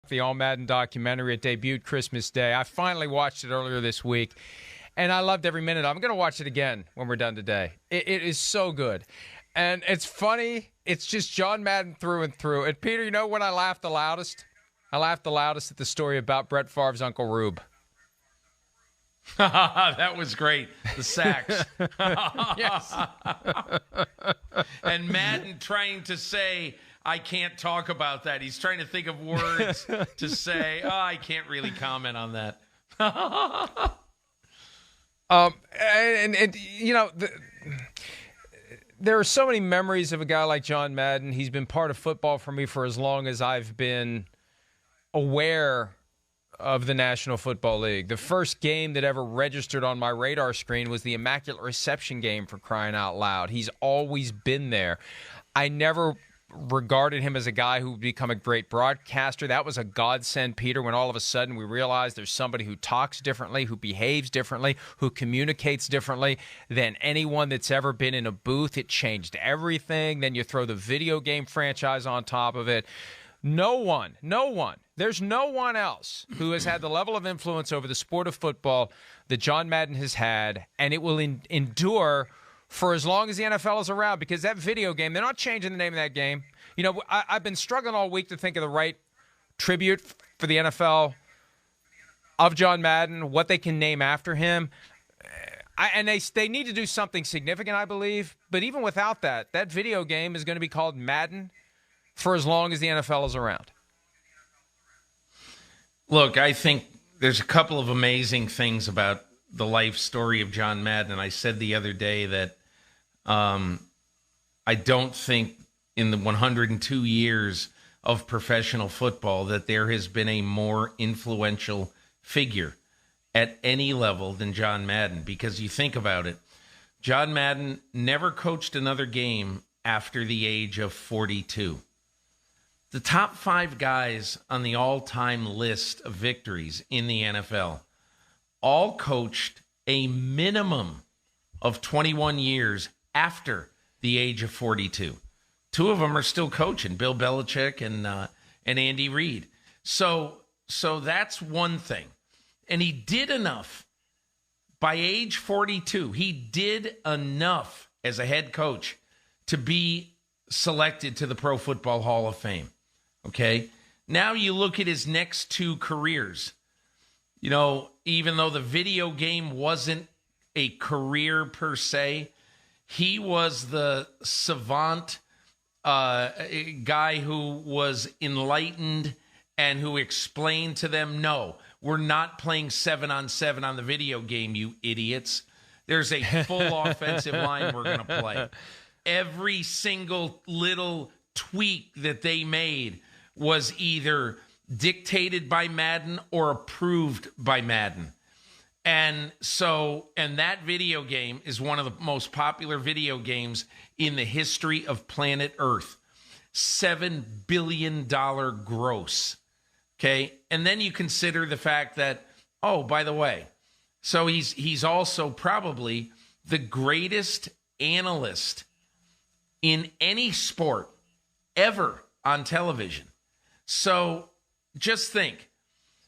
the All Madden documentary. It debuted Christmas Day. I finally watched it earlier this week, and I loved every minute. I'm going to watch it again when we're done today. It is so good. And it's funny. It's just John Madden through and through. And, Peter, you know when I laughed the loudest? I laughed the loudest at the story about Brett Favre's Uncle Rube. That was great. The sacks. Yes. And Madden trying to say, I can't talk about that. He's trying to think of words to say, I can't really comment on that. And you know, there are so many memories of a guy like John Madden. He's been part of football for me for as long as I've been aware of the National Football League. The first game that ever registered on my radar screen was the Immaculate Reception game, for crying out loud. He's always been there. I never regarded him as a guy who would become a great broadcaster. That was a godsend, Peter, when all of a sudden we realized there's somebody who talks differently, who behaves differently, who communicates differently than anyone that's ever been in a booth. It changed everything. Then you throw the video game franchise on top of it. No one, there's no one else who has had the level of influence over the sport of football that John Madden has had, and it will endure for as long as the NFL is around, because that video game, they're not changing the name of that game. You know, I've been struggling all week to think of the right tribute for the NFL of John Madden, what they can name after him. And they need to do something significant, I believe. But even without that, that video game is going to be called Madden for as long as the NFL is around. Look, I think there's a couple of amazing things about the life story of John Madden. I said the other day that I don't think in the 102 years of professional football that there has been a more influential figure at any level than John Madden. Because you think about it, John Madden never coached another game after the age of 42. The top 5 guys on the all-time list of victories in the NFL all coached a minimum of 21 years after the age of 42. 2 of them are still coaching, Bill Belichick and Andy Reid. So that's one thing. And he did enough. By age 42, he did enough as a head coach to be selected to the Pro Football Hall of Fame. Okay? Now you look at his next 2 careers. You know, even though the video game wasn't a career per se, he was the savant guy who was enlightened and who explained to them, no, we're not playing 7-on-7 on the video game, you idiots. There's a full offensive line we're going to play. Every single little tweak that they made was either dictated by Madden or approved by Madden. And that video game is one of the most popular video games in the history of planet Earth. $7 billion gross. Okay? And then you consider the fact that, oh, by the way, so he's also probably the greatest analyst in any sport ever on television. So just think,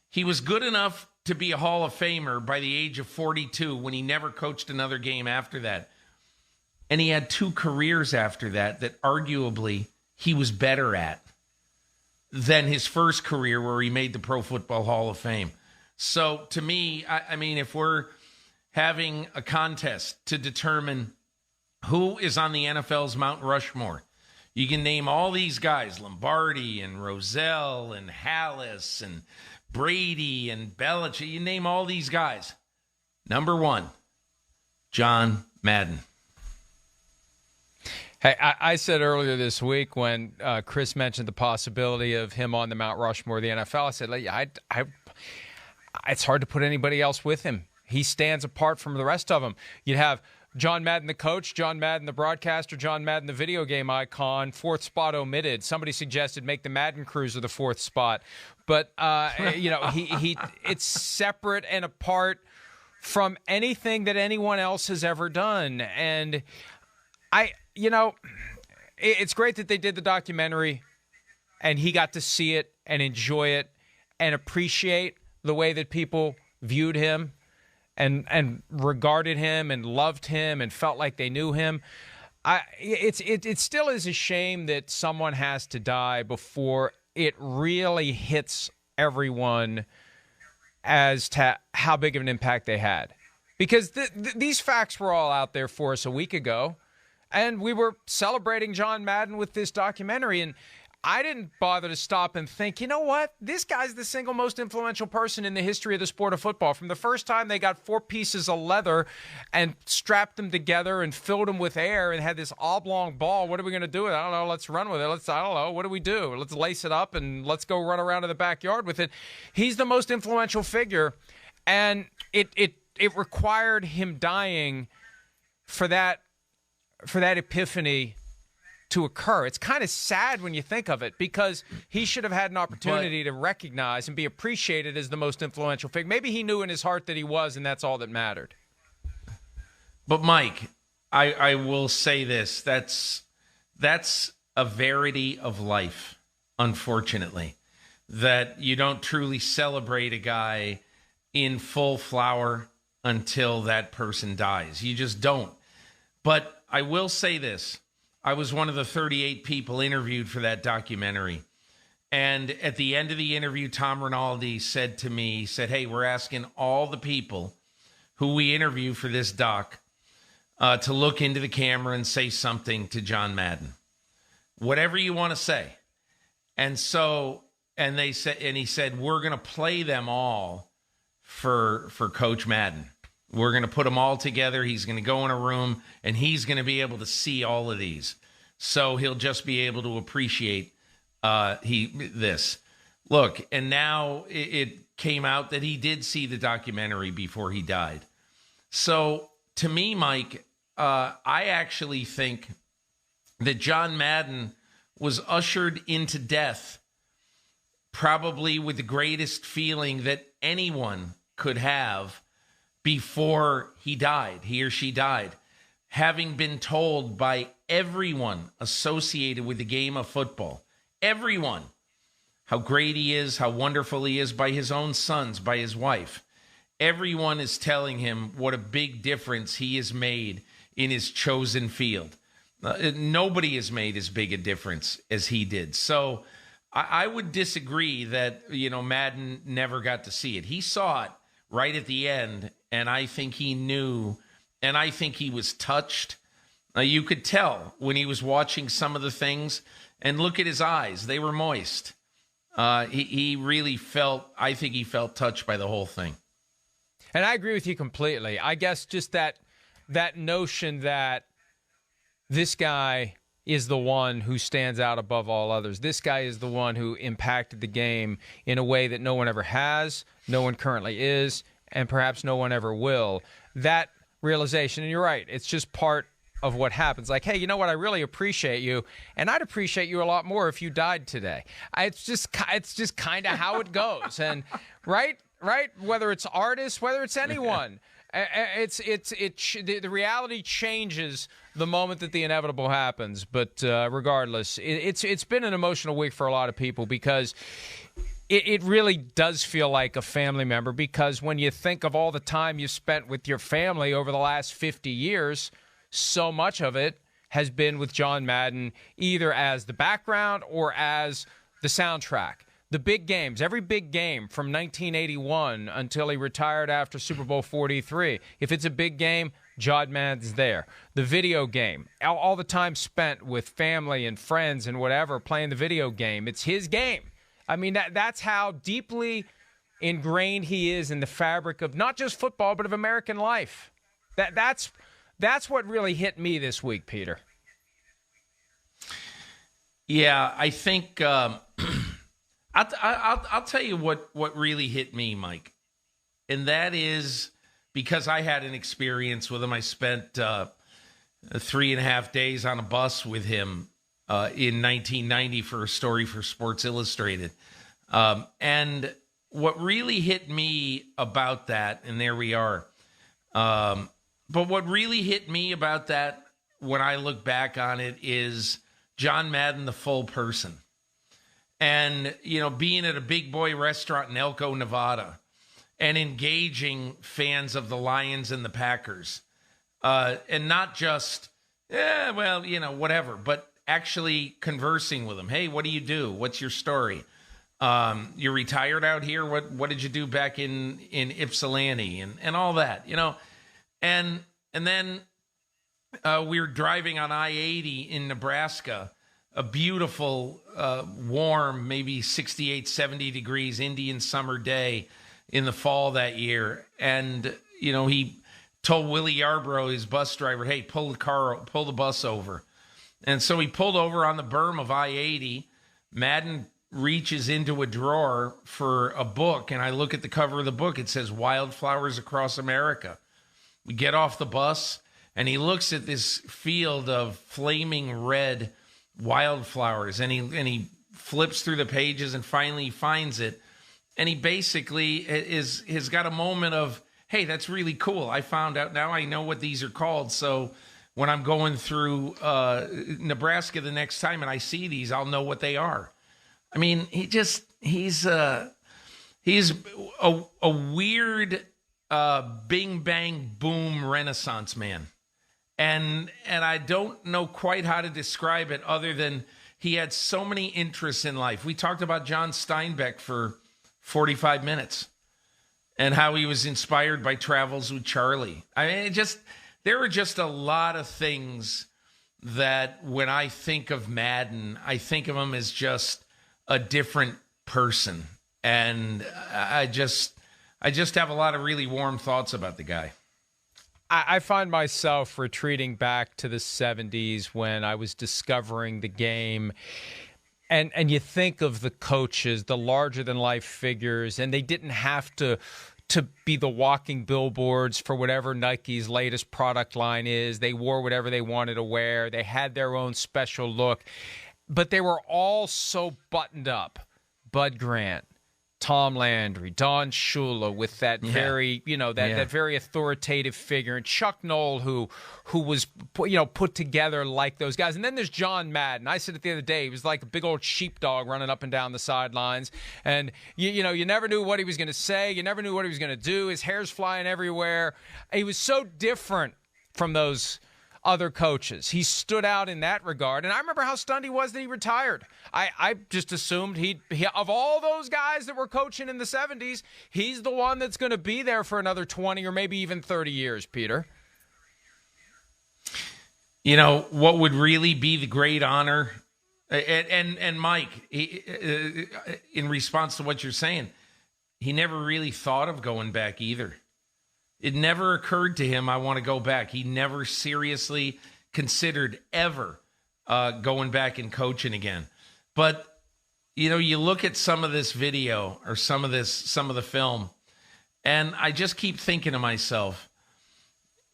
he was good enough to be a Hall of Famer by the age of 42 when he never coached another game after that. And he had 2 careers after that arguably he was better at than his first career where he made the Pro Football Hall of Fame. So to me, I mean, if we're having a contest to determine who is on the NFL's Mount Rushmore, you can name all these guys, Lombardi and Rozelle and Hallis and Brady and Belichick. You name all these guys. Number 1, John Madden. Hey, I said earlier this week when Chris mentioned the possibility of him on the Mount Rushmore of the NFL, I said, it's hard to put anybody else with him. He stands apart from the rest of them. You'd have John Madden, the coach, John Madden, the broadcaster, John Madden, the video game icon, 4th spot omitted. Somebody suggested make the Madden Cruiser the 4th spot. But, it's separate and apart from anything that anyone else has ever done. And it's great that they did the documentary and he got to see it and enjoy it and appreciate the way that people viewed him and regarded him and loved him and felt like they knew him. It still is a shame that someone has to die before it really hits everyone as to how big of an impact they had. Because these facts were all out there for us a week ago, and we were celebrating John Madden with this documentary, and I didn't bother to stop and think, you know what? This guy's the single most influential person in the history of the sport of football. From the first time they got 4 pieces of leather and strapped them together and filled them with air and had this oblong ball. What are we going to do with it? I don't know. Let's run with it. I don't know. What do we do? Let's lace it up and let's go run around in the backyard with it. He's the most influential figure, and it required him dying for that epiphany to occur. It's kind of sad when you think of it, because he should have had an opportunity to recognize and be appreciated as the most influential figure. Maybe he knew in his heart that he was, and that's all that mattered. But Mike, I will say this: that's a verity of life, unfortunately, that you don't truly celebrate a guy in full flower until that person dies. You just don't. But I will say this. I was one of the 38 people interviewed for that documentary. And at the end of the interview, Tom Rinaldi said to me, hey, we're asking all the people who we interview for this doc to look into the camera and say something to John Madden. Whatever you want to say. And he said, we're going to play them all for Coach Madden. We're going to put them all together. He's going to go in a room, and he's going to be able to see all of these. So he'll just be able to appreciate this. Look, and now it came out that he did see the documentary before he died. So to me, Mike, I actually think that John Madden was ushered into death probably with the greatest feeling that anyone could have before he or she died, having been told by everyone associated with the game of football, everyone, how great he is, how wonderful he is, by his own sons, by his wife. Everyone is telling him what a big difference he has made in his chosen field. Nobody has made as big a difference as he did. So I would disagree that, Madden never got to see it. He saw it right at the end, and I think he knew, and I think he was touched. You could tell when he was watching some of the things, and look at his eyes. They were moist. He really felt, I think he felt touched by the whole thing. And I agree with you completely. I guess just that notion that this guy is the one who stands out above all others. This guy is the one who impacted the game in a way that no one ever has, no one currently is, and perhaps no one ever will. That realization, and you're right, it's just part of what happens. Like, hey, you know what? I really appreciate you, and I'd appreciate you a lot more if you died today. It's just kind of how it goes. And right, whether it's artists, whether it's anyone, the reality changes the moment that the inevitable happens. But regardless, it's been an emotional week for a lot of people, because it really does feel like a family member, because when you think of all the time you spent with your family over the last 50 years, so much of it has been with John Madden, either as the background or as the soundtrack. The big games, every big game from 1981 until he retired after Super Bowl 43. If it's a big game, John Madden's there. The video game, all the time spent with family and friends and whatever, playing the video game. It's his game. I mean, that's how deeply ingrained he is in the fabric of not just football, but of American life. That's what really hit me this week, Peter. Yeah, I think I'll tell you what really hit me, Mike, and that is because I had an experience with him. I spent 3.5 days on a bus with him in 1990 for a story for Sports Illustrated. And what really hit me about that, and there we are, but what really hit me about that when I look back on it is John Madden, the full person. and, being at a big boy restaurant in Elko, Nevada, and engaging fans of the Lions and the Packers. And not just, whatever, but actually conversing with them. Hey, what do you do? What's your story? You're retired out here. What did you do back in Ypsilanti and all that, and then we were driving on I-80 in Nebraska, a beautiful, warm, maybe 68, 70 degrees Indian summer day in the fall that year. And, he told Willie Yarbrough, his bus driver, hey, pull the bus over. And so he pulled over on the berm of I-80. Madden reaches into a drawer for a book, and I look at the cover of the book. It says Wildflowers Across America. We get off the bus, and he looks at this field of flaming red wildflowers, and he flips through the pages and finally finds it. And he basically has got a moment of, hey, that's really cool. I found out, now I know what these are called. So when I'm going through Nebraska the next time and I see these, I'll know what they are. I mean, he's a weird bing bang boom renaissance man. And I don't know quite how to describe it other than he had so many interests in life. We talked about John Steinbeck for 45 minutes and how he was inspired by Travels with Charlie. I mean, there were just a lot of things that when I think of Madden, I think of him as just a different person. And I just have a lot of really warm thoughts about the guy. I find myself retreating back to the 70s when I was discovering the game. And you think of the coaches, the larger-than-life figures, and they didn't have to be the walking billboards for whatever Nike's latest product line is. They wore whatever they wanted to wear. They had their own special look. But they were all so buttoned up. Bud Grant, Tom Landry, Don Shula with that very, that very authoritative figure, and Chuck Noll who was, put together like those guys. And then there's John Madden. I said it the other day, he was like a big old sheepdog running up and down the sidelines. And, you never knew what he was going to say. You never knew what he was going to do. His hair's flying everywhere. He was so different from those other coaches. He stood out in that regard. And I remember how stunned he was that he retired. I just assumed he of all those guys that were coaching in the 70s, he's the one that's going to be there for another 20 or maybe even 30 years, Peter. What would really be the great honor, and Mike, in response to what you're saying, he never really thought of going back either. It never occurred to him, I want to go back. He never seriously considered ever going back and coaching again. But, you look at some of this video or some of the film, and I just keep thinking to myself,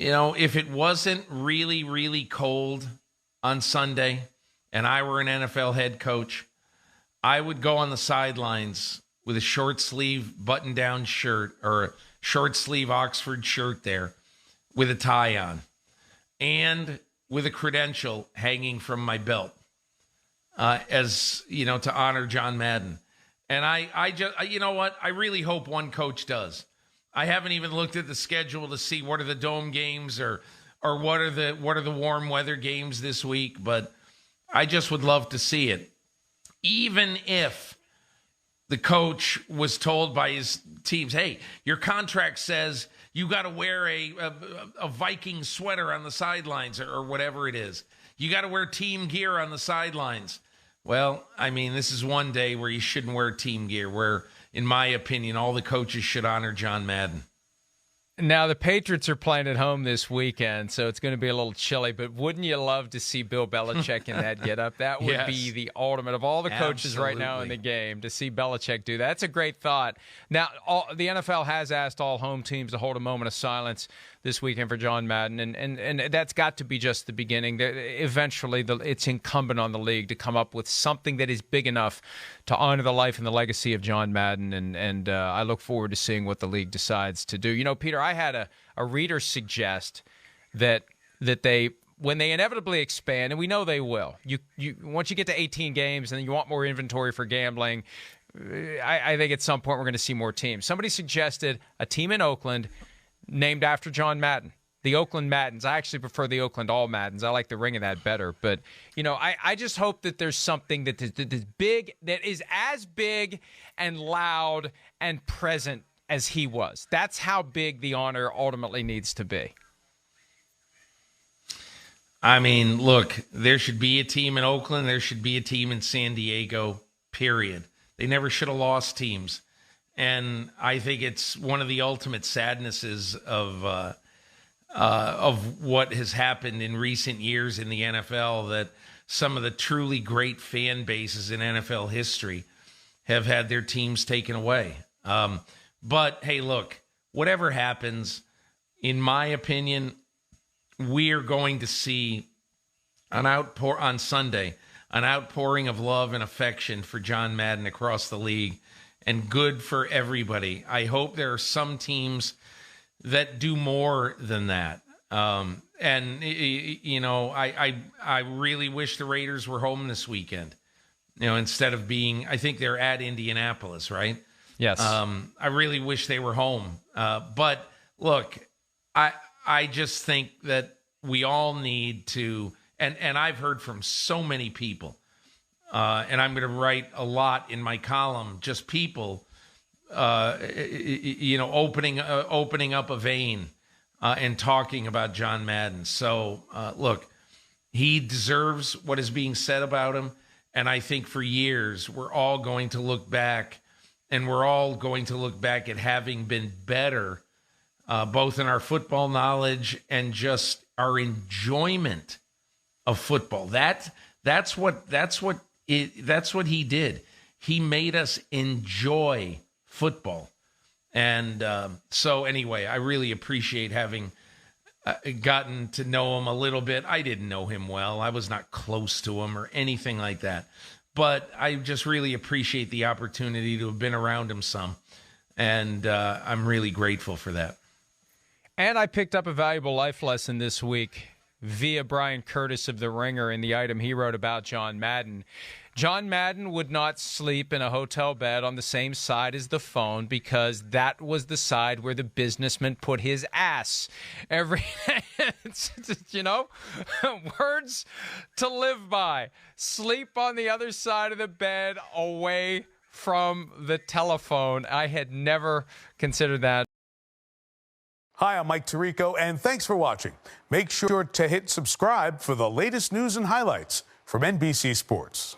if it wasn't really, really cold on Sunday and I were an NFL head coach, I would go on the sidelines with a short sleeve button-down shirt or a short sleeve Oxford shirt there with a tie on and with a credential hanging from my belt to honor John Madden. And I just, what? I really hope one coach does. I haven't even looked at the schedule to see what are the dome games or what are the warm weather games this week, but I just would love to see it. Even if the coach was told by his teams, hey, your contract says you got to wear a Viking sweater on the sidelines or whatever it is. You got to wear team gear on the sidelines. Well, I mean, this is one day where you shouldn't wear team gear, where, in my opinion, all the coaches should honor John Madden. Now, the Patriots are playing at home this weekend, so it's going to be a little chilly, but wouldn't you love to see Bill Belichick in that getup? That would be the ultimate of all the coaches right now in the game, to see Belichick do that. That's a great thought. Now, the NFL has asked all home teams to hold a moment of silence this weekend for John Madden, and that's got to be just the beginning. Eventually, it's incumbent on the league to come up with something that is big enough to honor the life and the legacy of John Madden, and I look forward to seeing what the league decides to do. Peter, I had a reader suggest that they when they inevitably expand, and we know they will, you once you get to 18 games and you want more inventory for gambling, I think at some point we're going to see more teams. Somebody suggested a team in Oakland named after John Madden. The Oakland Maddens. I actually prefer the Oakland All Maddens. I like the ring of that better. But, I just hope that there's something that is big, that is as big and loud and present as he was. That's how big the honor ultimately needs to be. I mean, look, there should be a team in Oakland. There should be a team in San Diego, period. They never should have lost teams. And I think it's one of the ultimate sadnesses of what has happened in recent years in the NFL, that some of the truly great fan bases in NFL history have had their teams taken away. But, hey, look, whatever happens, in my opinion, we are going to see on Sunday, an outpouring of love and affection for John Madden across the league, and good for everybody. I hope there are some teams that do more than that. I really wish the Raiders were home this weekend, instead of being, I think they're at Indianapolis, right? Yes. I really wish they were home. But look, I just think that we all need to, and I've heard from so many people, and I'm going to write a lot in my column, just people, opening up a vein and talking about John Madden. So, look, he deserves what is being said about him. And I think for years, we're all going to look back, and we're all going to look back at having been better, both in our football knowledge and just our enjoyment of football. That's what he did. He made us enjoy football. And so anyway, I really appreciate having gotten to know him a little bit. I didn't know him well. I was not close to him or anything like that. But I just really appreciate the opportunity to have been around him some. And I'm really grateful for that. And I picked up a valuable life lesson this week via Brian Curtis of The Ringer in the item he wrote about John Madden. John Madden would not sleep in a hotel bed on the same side as the phone, because that was the side where the businessman put his ass every words to live by. Sleep on the other side of the bed, away from the telephone. I had never considered that. Hi, I'm Mike Tirico, and thanks for watching. Make sure to hit subscribe for the latest news and highlights from NBC Sports.